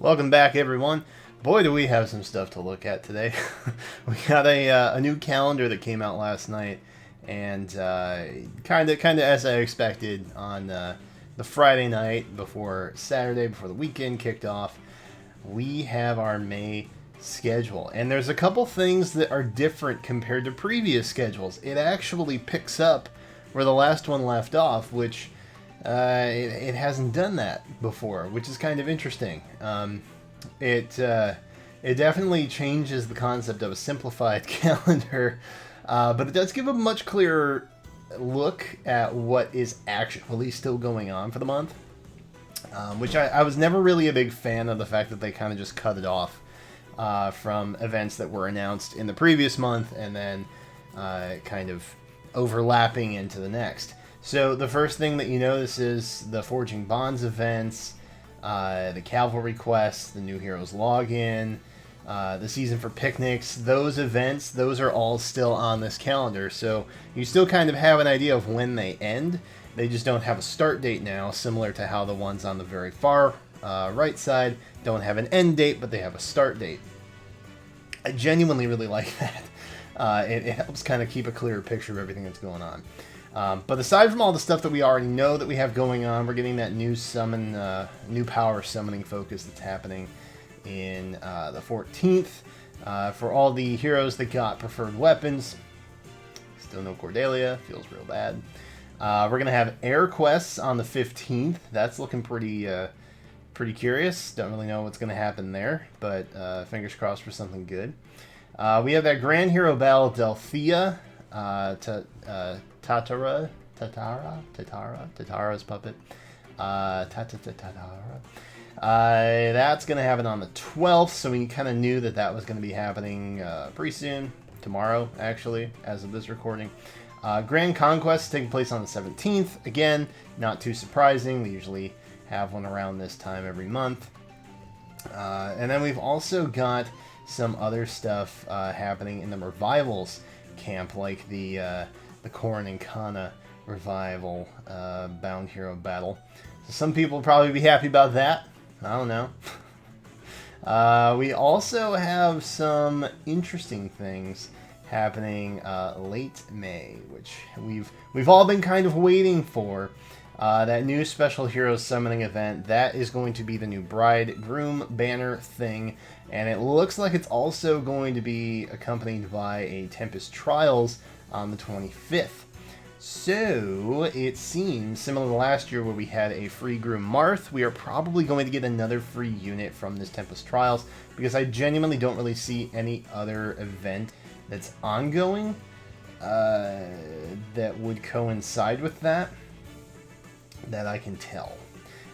Welcome back, everyone. Boy, do we have some stuff to look at today. We got a new calendar that came out last night, and kind of as I expected on the Friday night before Saturday, before the weekend kicked off, we have our May schedule. And there's a couple things that are different compared to previous schedules. It actually picks up where the last one left off, which it hasn't done that before, which is kind of interesting. It definitely changes the concept of a simplified calendar, but it does give a much clearer look at what is actually still going on for the month, which I was never really a big fan of the fact that they kind of just cut it off from events that were announced in the previous month and then kind of overlapping into the next. So the first thing that you notice is the Forging Bonds events, the Cavalry quests, the New Heroes login, the Season for Picnics. Those events, those are all still on this calendar. So you still kind of have an idea of when they end. They just don't have a start date now, similar to how the ones on the very far right side don't have an end date, but they have a start date. I genuinely really like that. It helps kind of keep a clearer picture of everything that's going on. But aside from all the stuff that we already know that we have going on, we're getting that new summon, new power summoning focus that's happening in the 14th. For all the heroes that got preferred weapons, still no Cordelia, feels real bad. We're going to have air quests on the 15th. That's looking pretty curious. Don't really know what's going to happen there, but fingers crossed for something good. We have that Grand Hero Battle Delphia, Tatara's puppet. That's going to happen on the 12th, so we kind of knew that was going to be happening pretty soon. Tomorrow, actually, as of this recording. Grand Conquest taking place on the 17th. Again, not too surprising. We usually have one around this time every month. And then we've also got some other stuff happening in the revivals camp, like the Korn and Kana revival Bound Hero Battle. So some people will probably be happy about that. I don't know. We also have some interesting things happening late May, which we've all been kind of waiting for. That new Special Heroes Summoning event, that is going to be the new Bridegroom banner thing, and it looks like it's also going to be accompanied by a Tempest Trials on the 25th. So, it seems, similar to last year where we had a free Groom Marth, we are probably going to get another free unit from this Tempest Trials, because I genuinely don't really see any other event that's ongoing that would coincide with that I can tell.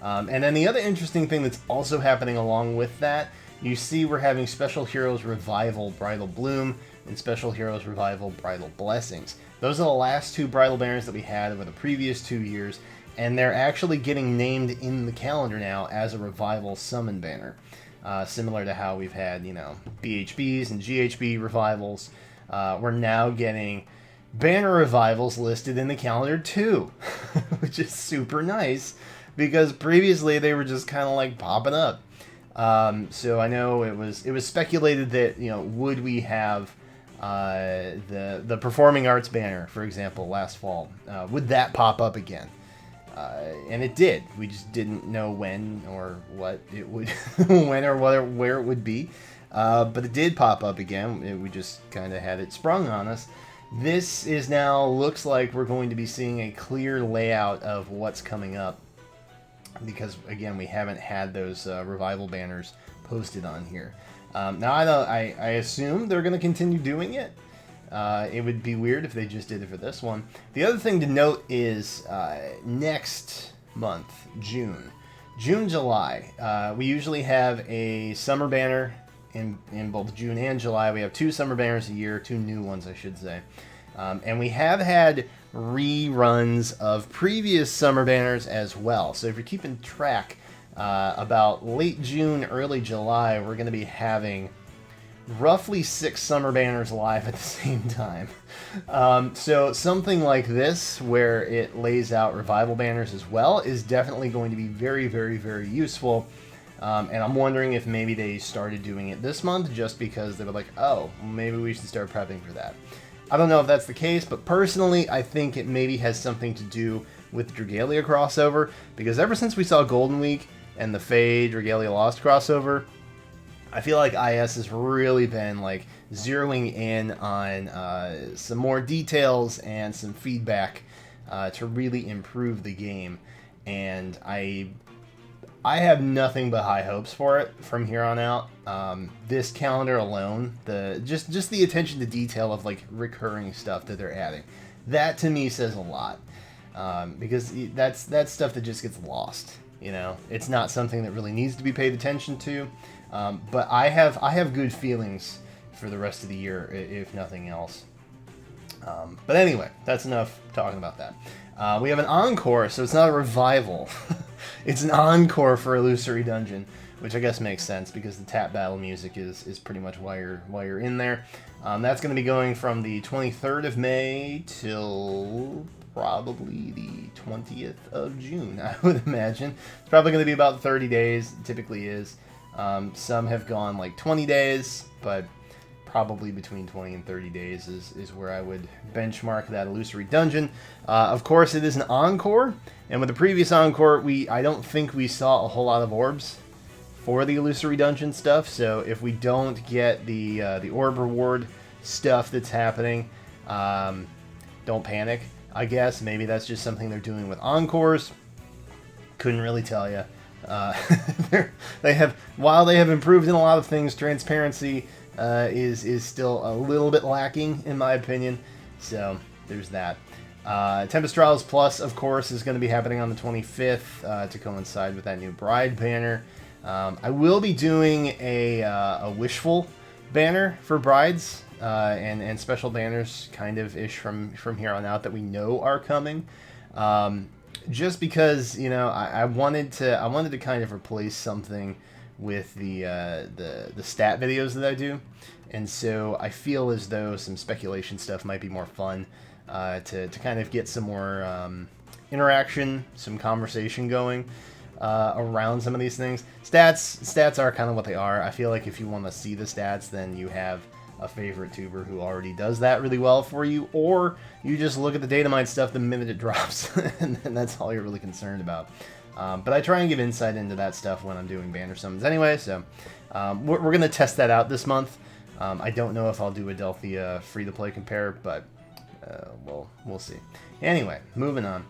And then the other interesting thing that's also happening along with that, you see we're having Special Heroes Revival Bridal Bloom and Special Heroes Revival Bridal Blessings. Those are the last two bridal banners that we had over the previous 2 years, and they're actually getting named in the calendar now as a Revival Summon banner. Similar to how we've had, BHBs and GHB revivals. We're now getting banner revivals listed in the calendar too, which is super nice, because previously they were just kind of like popping up. So I know it was speculated that, would we have the Performing Arts banner, for example, last fall, would that pop up again? And it did. We just didn't know when or what it would, where it would be. But it did pop up again. We just kind of had it sprung on us. This is now, looks like we're going to be seeing a clear layout of what's coming up, because again, we haven't had those revival banners posted on here. Now I assume they're going to continue doing it. It would be weird if they just did it for this one. The other thing to note is next month, June, July, we usually have a summer banner. In both June and July, we have 2 summer banners a year, 2 new ones, I should say. And we have had reruns of previous summer banners as well. So if you're keeping track, about late June, early July, we're going to be having roughly 6 summer banners live at the same time. So something like this, where it lays out revival banners as well, is definitely going to be very, very, very useful. And I'm wondering if maybe they started doing it this month just because they were like, oh, maybe we should start prepping for that. I don't know if that's the case, but personally, I think it maybe has something to do with Dragalia crossover, because ever since we saw Golden Week and the FEH Dragalia Lost crossover, I feel like IS has really been like zeroing in on some more details and some feedback to really improve the game, and I have nothing but high hopes for it from here on out. This calendar alone, just the attention to detail of like recurring stuff that they're adding, that to me says a lot, because that's stuff that just gets lost. You know, it's not something that really needs to be paid attention to. But I have good feelings for the rest of the year, if nothing else. But anyway, that's enough talking about that. We have an encore, so it's not a revival. It's an encore for Illusory Dungeon, which I guess makes sense because the tap battle music is pretty much why you're in there. That's going to be going from the 23rd of May till probably the 20th of June, I would imagine. It's probably going to be about 30 days. It typically is. Some have gone like 20 days, but probably between 20 and 30 days is where I would benchmark that Illusory Dungeon. Of course, it is an encore, and with the previous encore, I don't think we saw a whole lot of orbs for the Illusory Dungeon stuff, so if we don't get the orb reward stuff that's happening, don't panic, I guess. Maybe that's just something they're doing with encores. Couldn't really tell you. While they have improved in a lot of things, transparency is still a little bit lacking, in my opinion. So there's that. Tempest Trials Plus, of course, is going to be happening on the 25th to coincide with that new Bride banner. I will be doing a Wishful banner for Brides and special banners, kind of ish from here on out that we know are coming. Just because, you know, I wanted to kind of replace something with the stat videos that I do, and so I feel as though some speculation stuff might be more fun to kind of get some more interaction, some conversation going around some of these things. Stats are kind of what they are. I feel like if you want to see the stats, then you have a favorite tuber who already does that really well for you, or you just look at the data mine stuff the minute it drops, and that's all you're really concerned about. But I try and give insight into that stuff when I'm doing banner summons anyway, so we're going to test that out this month. I don't know if I'll do a Delphia free-to-play compare, but we'll see. Anyway, moving on.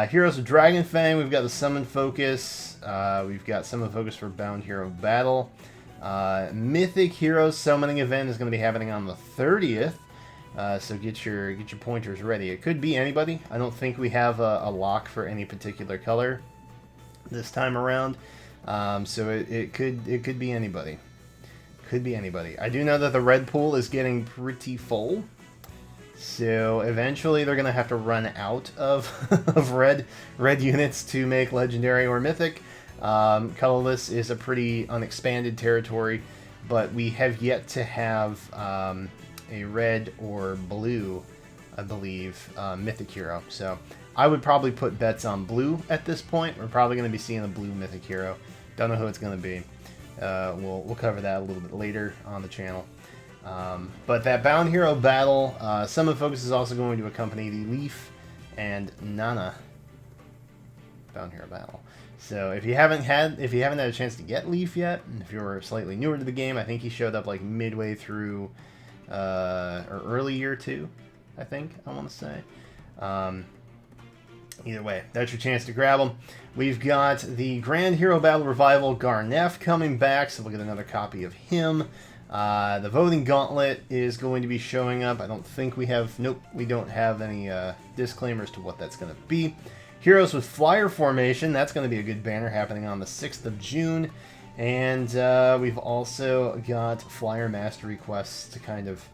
Heroes of Dragonfang, we've got the Summon Focus, we've got Summon Focus for Bound Hero Battle. Mythic Heroes Summoning Event is going to be happening on the 30th, so get your pointers ready. It could be anybody. I don't think we have a lock for any particular color this time around, so it could be anybody. Could be anybody. I do know that the red pool is getting pretty full, so eventually they're going to have to run out of of red units to make legendary or mythic. Colorless is a pretty unexpanded territory, but we have yet to have a red or blue, I believe, mythic hero. So I would probably put bets on blue at this point. We're probably going to be seeing a blue mythic hero. Don't know who it's going to be. We'll cover that a little bit later on the channel. But that Bound Hero battle, Summon Focus is also going to accompany the Leaf and Nana Bound Hero battle. So if you haven't had a chance to get Leaf yet, and if you're slightly newer to the game, I think he showed up like midway through or early year 2, I think I want to say. Either way, that's your chance to grab them. We've got the Grand Hero Battle Revival Garnef coming back, so we'll get another copy of him. The Voting Gauntlet is going to be showing up. I don't think we have... Nope, we don't have any disclaimers to what that's going to be. Heroes with Flyer Formation, that's going to be a good banner happening on the 6th of June. And we've also got Flyer Mastery quests to kind of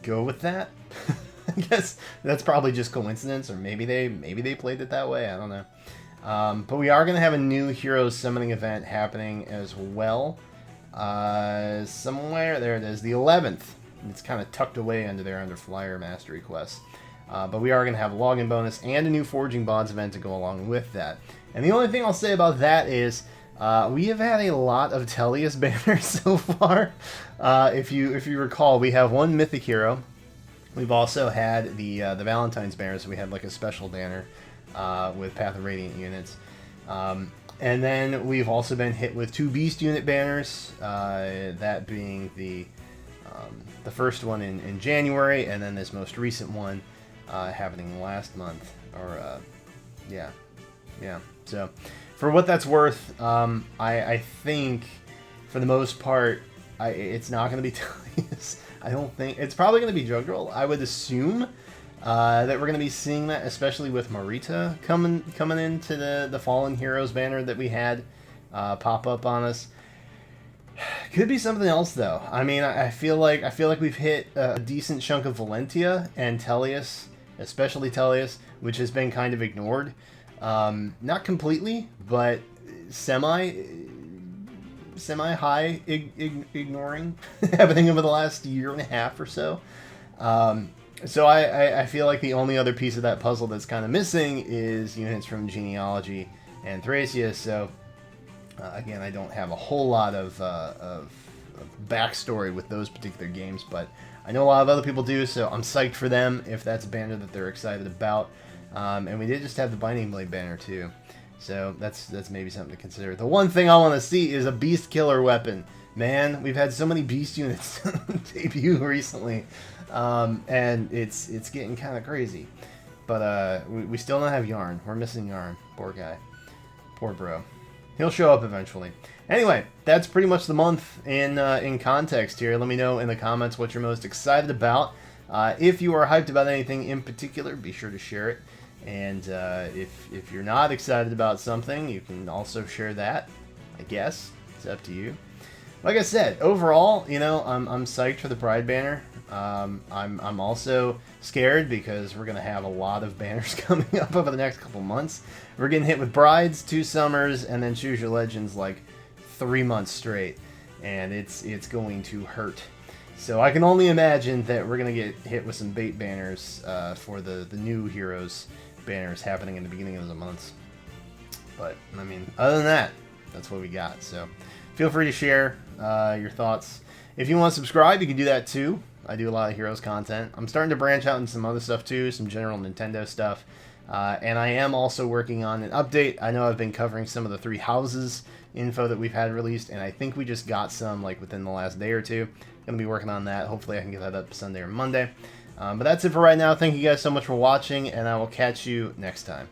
go with that. I guess that's probably just coincidence, or maybe they played it that way. I don't know. But we are going to have a new Heroes Summoning event happening as well. Somewhere, there it is, the 11th. It's kind of tucked away under Flyer Mastery quests. But we are going to have a login bonus and a new Forging Bonds event to go along with that. And the only thing I'll say about that is We have had a lot of Tellius banners so far. If you recall, we have one Mythic Hero. We've also had the Valentine's banner, so we had like a special banner with Path of Radiant units. And then we've also been hit with 2 Beast unit banners, that being the first one in January, and then this most recent one happening last month. Or yeah. So for what that's worth, I think for the most part, it's not going to be Tellius. I don't think it's probably going to be Jugdral. I would assume that we're going to be seeing that, especially with Marita coming into the Fallen Heroes banner that we had pop up on us. Could be something else though. I mean, I feel like we've hit a decent chunk of Valentia and Tellius, especially Tellius, which has been kind of ignored. Not completely, but semi high ignoring happening over the last year and a half or so. So I feel like the only other piece of that puzzle that's kind of missing is units from Genealogy and Thracia. So again, I don't have a whole lot of backstory with those particular games, but I know a lot of other people do, so I'm psyched for them if that's a banner that they're excited about. And we did just have the Binding Blade banner too, so that's maybe something to consider. The one thing I want to see is a Beast Killer weapon. Man, we've had so many Beast units debut recently, and it's getting kind of crazy. But we still don't have Yarn. We're missing Yarn. Poor guy. Poor bro. He'll show up eventually. Anyway, that's pretty much the month in context here. Let me know in the comments what you're most excited about. If you are hyped about anything in particular, be sure to share it. And if you're not excited about something, you can also share that. I guess it's up to you. Like I said, overall, you know, I'm psyched for the Pride banner. I'm also scared because we're gonna have a lot of banners coming up over the next couple months. We're getting hit with Brides, 2 Summers, and then Choose Your Legends like 3 months straight, and it's going to hurt. So I can only imagine that we're gonna get hit with some bait banners for the new Heroes banners happening in the beginning of the months. But I mean, other than that, that's what we got. So feel free to share your thoughts. If you want to subscribe, you can do that too. I do a lot of Heroes content. I'm starting to branch out into some other stuff too, some general Nintendo stuff. And I am also working on an update. I know I've been covering some of the 3 houses info that we've had released, and I think we just got some like within the last day or two. Gonna be working on that. Hopefully I can get that up Sunday or Monday. But that's it for right now. Thank you guys so much for watching, and I will catch you next time.